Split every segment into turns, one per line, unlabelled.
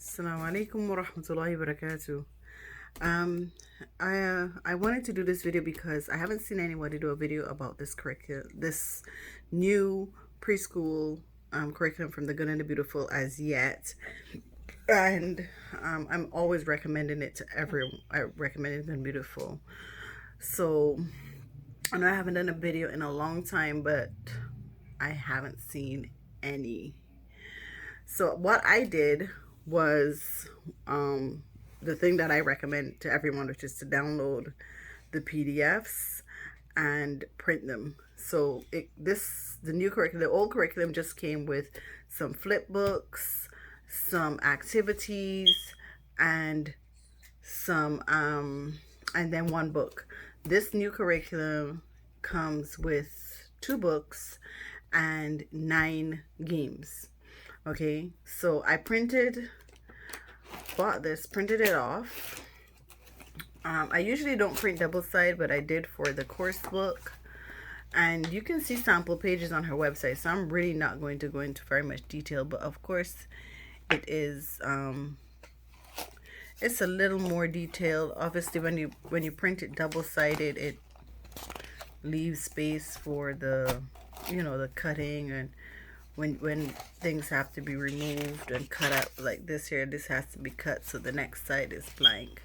Assalamu alaikum wa rahmatullahi wa barakatuh. I wanted to do this video because I haven't seen anybody do a video about this curriculum, this new preschool curriculum from the Good and the Beautiful as yet. And I'm always recommending it to everyone. I recommend it Good and Beautiful. So I know I haven't done a video in a long time, but I haven't seen any. So what I did was the thing that I recommend to everyone, which is to download the PDFs and print them. So the new curriculum, the old curriculum just came with some flip books, some activities, and some and then one book. This new curriculum comes with 2 books and 9 games. Okay, so I bought this, printed it off. I usually don't print double side, but I did for the course book. And you can see sample pages on her website, so I'm really not going to go into very much detail, but of course it is it's a little more detailed. Obviously when you print it double-sided, it leaves space for the the cutting, and when things have to be removed and cut out, like this here, this has to be cut so the next side is blank.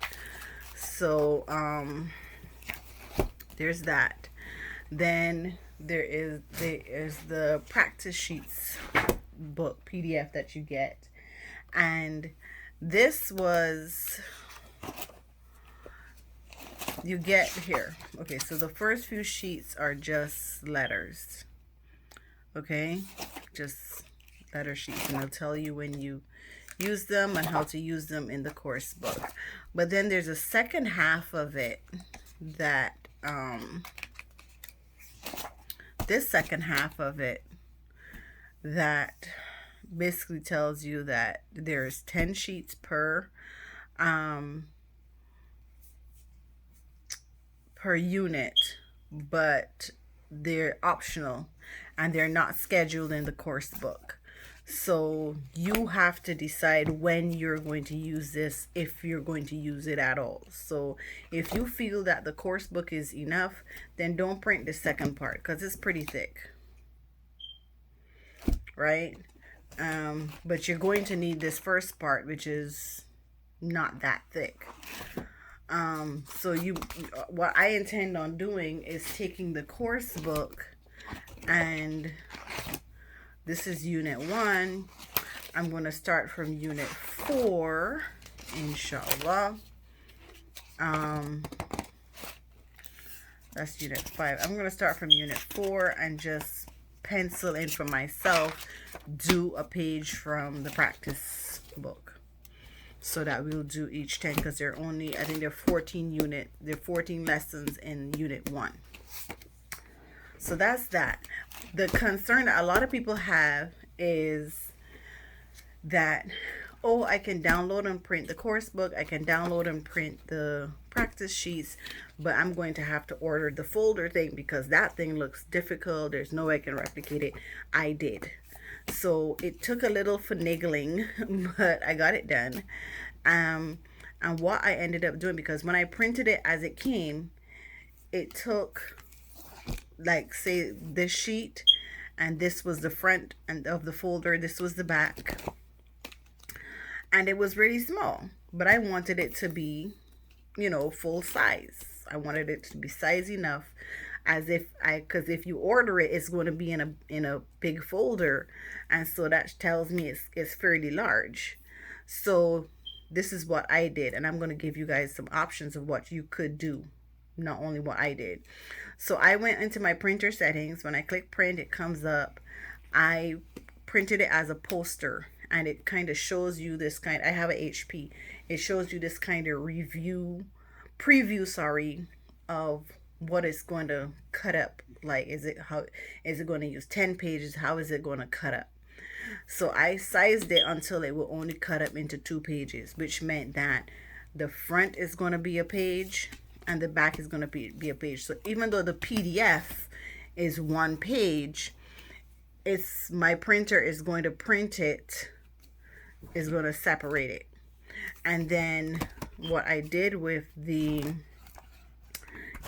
So there's that. Then there's the practice sheets book PDF that you get, and this was, you get here. Okay, so the first few sheets are just letters. Okay, just letter sheets, and it'll tell you when you use them and how to use them in the course book. But then there's a second half of it that this second half of it that basically tells you that there's 10 sheets per unit, but they're optional and they're not scheduled in the course book. So you have to decide when you're going to use this, if you're going to use it at all. So if you feel that the course book is enough, then don't print the second part because it's pretty thick, right? But you're going to need this first part, which is not that thick. So what I intend on doing is taking the course book, and this is unit 1. I'm going to start from unit 4, inshallah. That's unit 5. I'm going to start from unit 4 and just pencil in for myself, do a page from the practice book, so that we'll do each 10, because they're only, I think they're 14 lessons in unit 1. So that's that. The concern that a lot of people have is that, oh, I can download and print the course book, I can download and print the practice sheets, but I'm going to have to order the folder thing because that thing looks difficult. There's no way I can replicate it. I did. So it took a little finagling, but I got it done. And what I ended up doing, because when I printed it as it came, it took, like, say this sheet, and this was the front and of the folder, this was the back, and it was really small, but I wanted it to be, full size. I wanted it to be size enough, because if you order it, it's going to be in a big folder, and so that tells me it's fairly large. So this is what I did, and I'm going to give you guys some options of what you could do, not only what I did. So I went into my printer settings. When I click print, it comes up. I printed it as a poster, and it kind of shows you this kind, I have a HP, it shows you this kind of preview of what it's going to cut up. Like, is it going to use 10 pages? How is it going to cut up? So I sized it until it will only cut up into 2 pages, which meant that the front is going to be a page and the back is going to be a page. So even though the PDF is 1 page, my printer is going to print it is going to separate it. And then what I did with the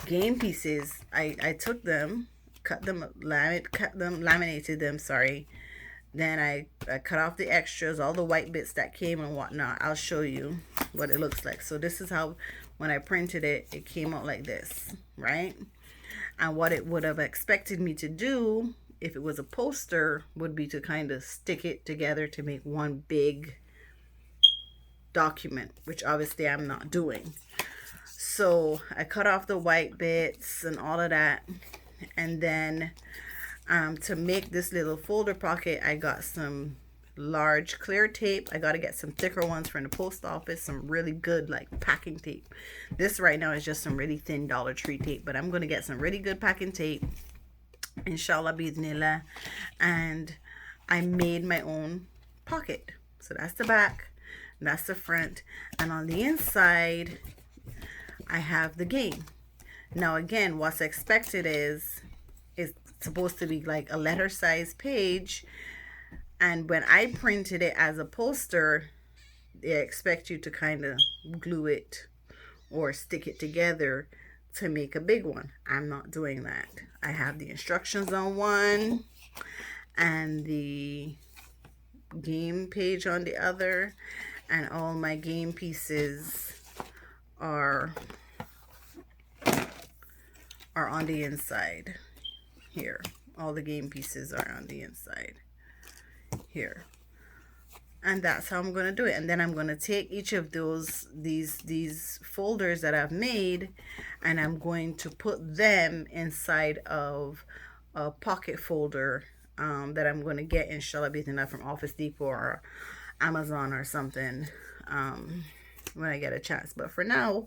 game pieces, I took them, laminated them, sorry. Then I cut off the extras, all the white bits that came and whatnot. I'll show you what it looks like. So this is how, when I printed it, it came out like this, right? And what it would have expected me to do if it was a poster would be to kind of stick it together to make one big document, which obviously I'm not doing. So I cut off the white bits and all of that. And then to make this little folder pocket, I got some large clear tape. I got to get some thicker ones from the post office, some really good like packing tape. This right now is just some really thin Dollar Tree tape, but I'm going to get some really good packing tape, inshallah bismillah. And I made my own pocket. So that's the back, that's the front, and on the inside I have the game. Now again, what's expected is it's supposed to be like a letter size page, and when I printed it as a poster, they expect you to kind of glue it or stick it together to make a big one. I'm not doing that. I have the instructions on one and the game page on the other, and all my game pieces are on the inside here. All the game pieces are on the inside here. And that's how I'm going to do it. And then I'm going to take each of these folders that I've made, and I'm going to put them inside of a pocket folder that I'm going to get, inshallah bismillah, from Office Depot or Amazon or something when I get a chance. But for now,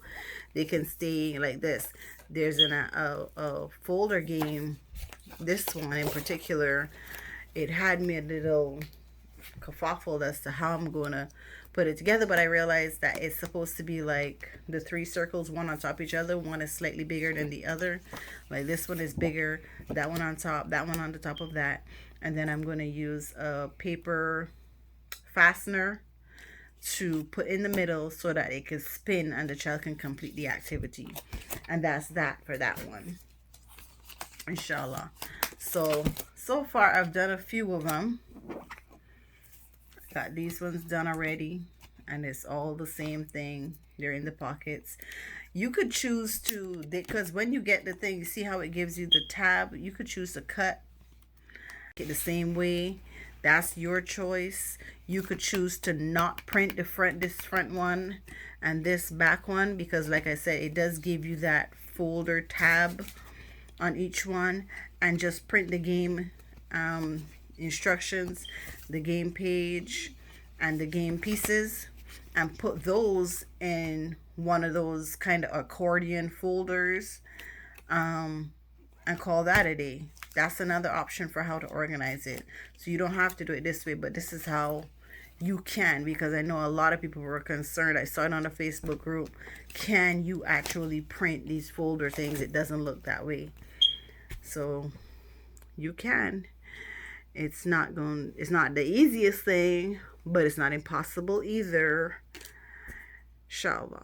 they can stay like this. There's a folder game. This one in particular, it had me a little kerfuffled as to how I'm going to put it together, but I realized that it's supposed to be like the 3 circles, one on top of each other. One is slightly bigger than the other. Like this one is bigger, that one on top, that one on the top of that. And then I'm going to use a paper fastener to put in the middle so that it can spin and the child can complete the activity. And that's that for that one, inshallah. So far I've done a few of them. Got these ones done already, and it's all the same thing. They're in the pockets. You could choose to, because when you get the thing, you see how it gives you the tab, you could choose to cut it the same way. That's your choice. You could choose to not print this front one and this back one, because like I said, it does give you that folder tab on each one, and just print the game instructions, the game page, and the game pieces, and put those in one of those kind of accordion folders, and call that a day. That's another option for how to organize it. So you don't have to do it this way, but this is how you can, because I know a lot of people were concerned. I saw it on the Facebook group. Can you actually print these folder things? It doesn't look that way. So you can. It's not the easiest thing, but it's not impossible either. Inshallah.